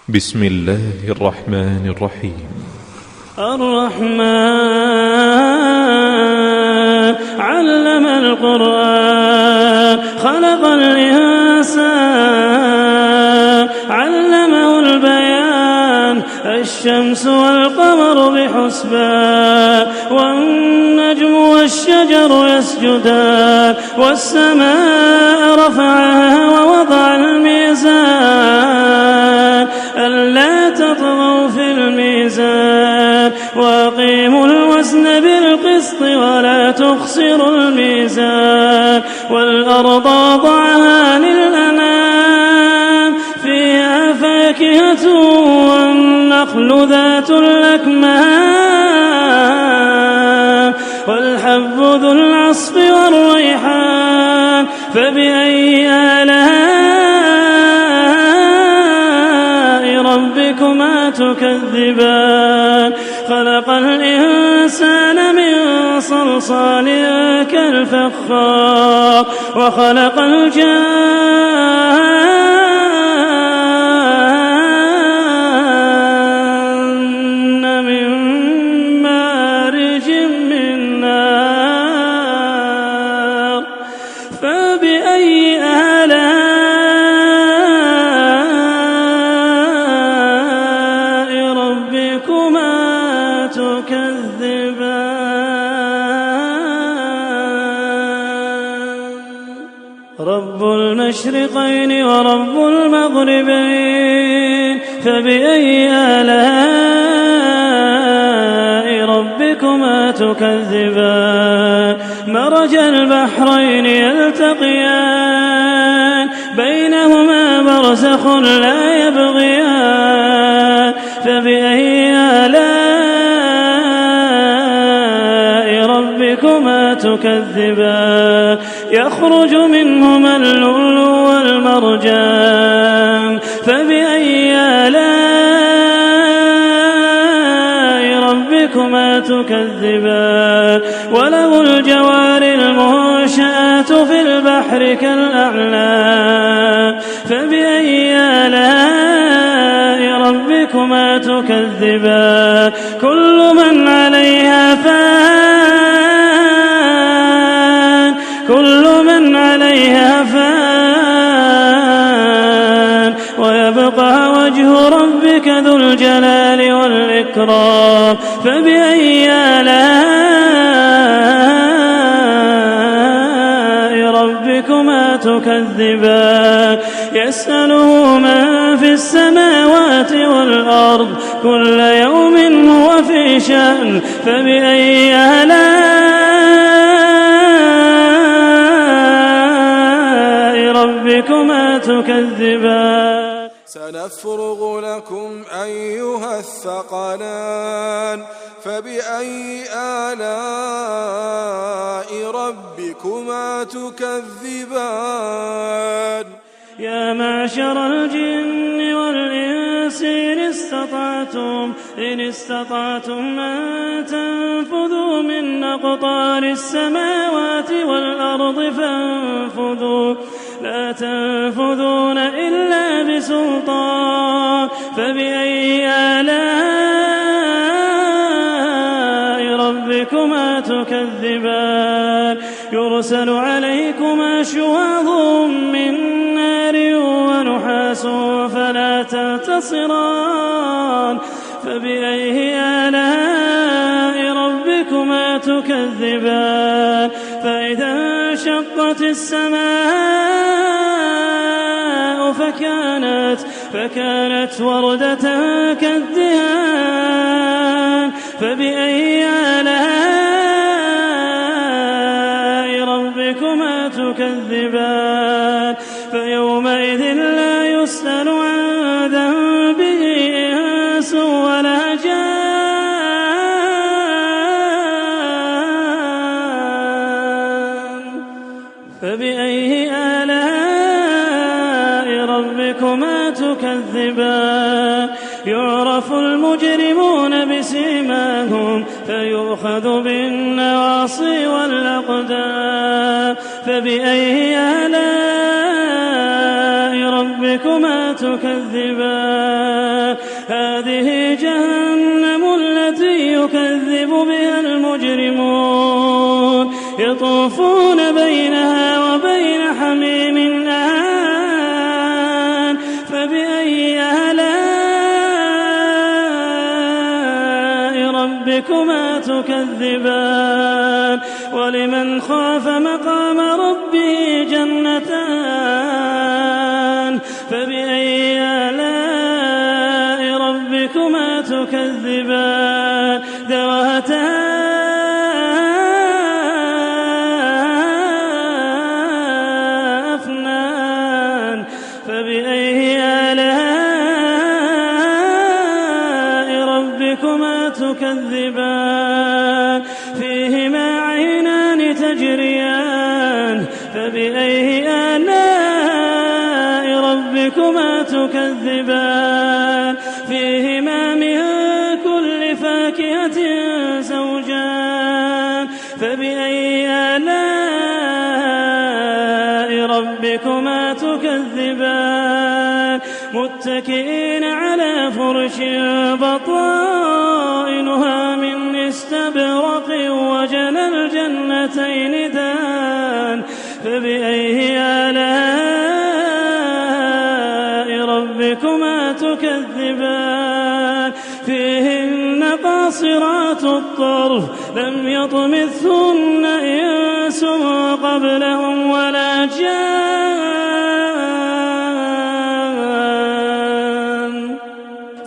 بسم الله الرحمن الرحيم. الرحمن علم القرآن خلق الإنسان علمه البيان الشمس والقمر بحسبان والنجم والشجر يسجدان والسماء رفعها ووضع الميزان ألا تطغوا في الميزان وأقيموا الوزن بالقسط ولا تخسروا الميزان والأرض وضعها للأنام فيها فاكهة والنخل ذات الأكمام والحب ذو العصف والريحان فبأي آلاء ربكما تكذبان خلق الإنسان من صلصال كالفخار وخلق الجان من مارج من نار فبأي آلاء ربكما تكذبان رب المشرقين ورب المغربين فبأي آلاء ربكما تكذبان مرج البحرين يلتقيان بينهما برزخ لا يبغيان فبأي آلاء ربكما تكذبان يخرج منهما اللؤلؤ والمرجان فبأي آلاء ربكما تكذبان وله الجوار المنشآت في البحر كالأعلام فبأي آلاء ربكما تكذبان كل من عليها فان ويبقى وجه ربك ذو الجلال والإكرام فبأي آلاء ربكما تكذبان يسأله من في السماوات والأرض كل يوم هو في شأن فبأي آلاء ربكما تكذبان سنفرغ لكم أيها الثقلان فبأي آلاء ربكما تكذبان يا معشر الجن والإنس إن استطعتم أن تنفذوا من أقطار السماوات والأرض فانفذوا لا تنفذون إلا بسلطان فبأي آلاء ربكما تكذبان يرسل عليكما شواظ من نار ونحاس فلا تنتصران فبأي آلاء ربكما تكذبان فإذا انشقت السماء فكانت وردة كالدهان فبأي آلاء ربكما تكذبان فيومئذ لا يسأل عن ذنبه إنس ولا جان فبأي آلاء ربكما تكذبان يعرف المجرمون بسيماهم فيؤخذ بالنواصي والأقدام فبأي آلاء ربكما تكذبان هذه جهنم التي يكذب بها المجرمون يطوفون بينها وبين حميم آن فبأي آلاء ربكما تكذبان ولمن خاف مقام ربه جنتان فبأي آلاء ربكما تكذبان ذواتا أفنان فبأي آلاء ربكما تكذبان فيهما عينان تجريان فبأي آلاء ربكما تكذبان فيهما من كل فاكهة زوجان فبأي آلاء ربكما تكذبان متكئين على فرش بطائنها من استبرق وجنى الجنتين دان فبأي آلاء ربكما تكذبان فيهن قاصرات الطرف لم يطمثهن إنس قبلهم ولا جان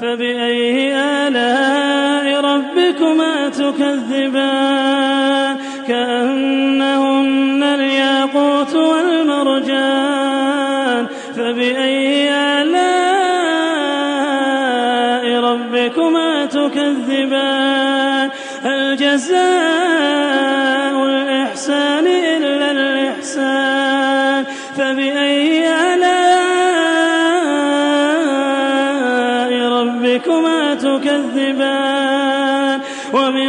فبأي آلاء ربكما تكذبان كأنهن الياقوت والمرجان فبأي آلاء ربكما تكذبان هل جزاء الإحسان إلا الإحسان فبأي آلاء ربكما تكذبان ومن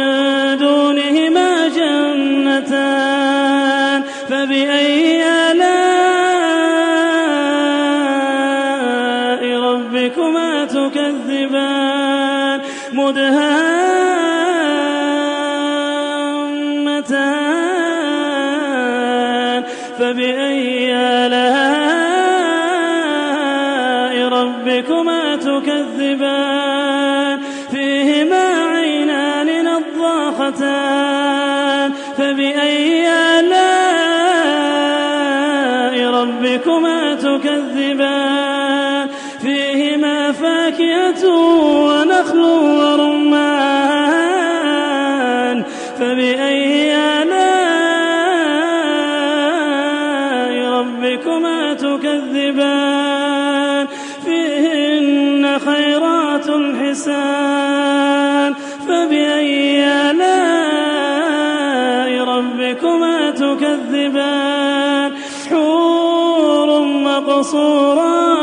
دونهما جنتان فبأي آلاء ربكما تكذبان مدهامتان فبأي آلاء ربكما تكذبان فيهما عينان نضاختان فبأي آلاء ربكما تكذبان فيهما فاكهة ونخل ورمان فبأي آلاء ربكما تكذبان فيهن خيرات حسان فبأي آلاء ربكما تكذبان حور مقصورات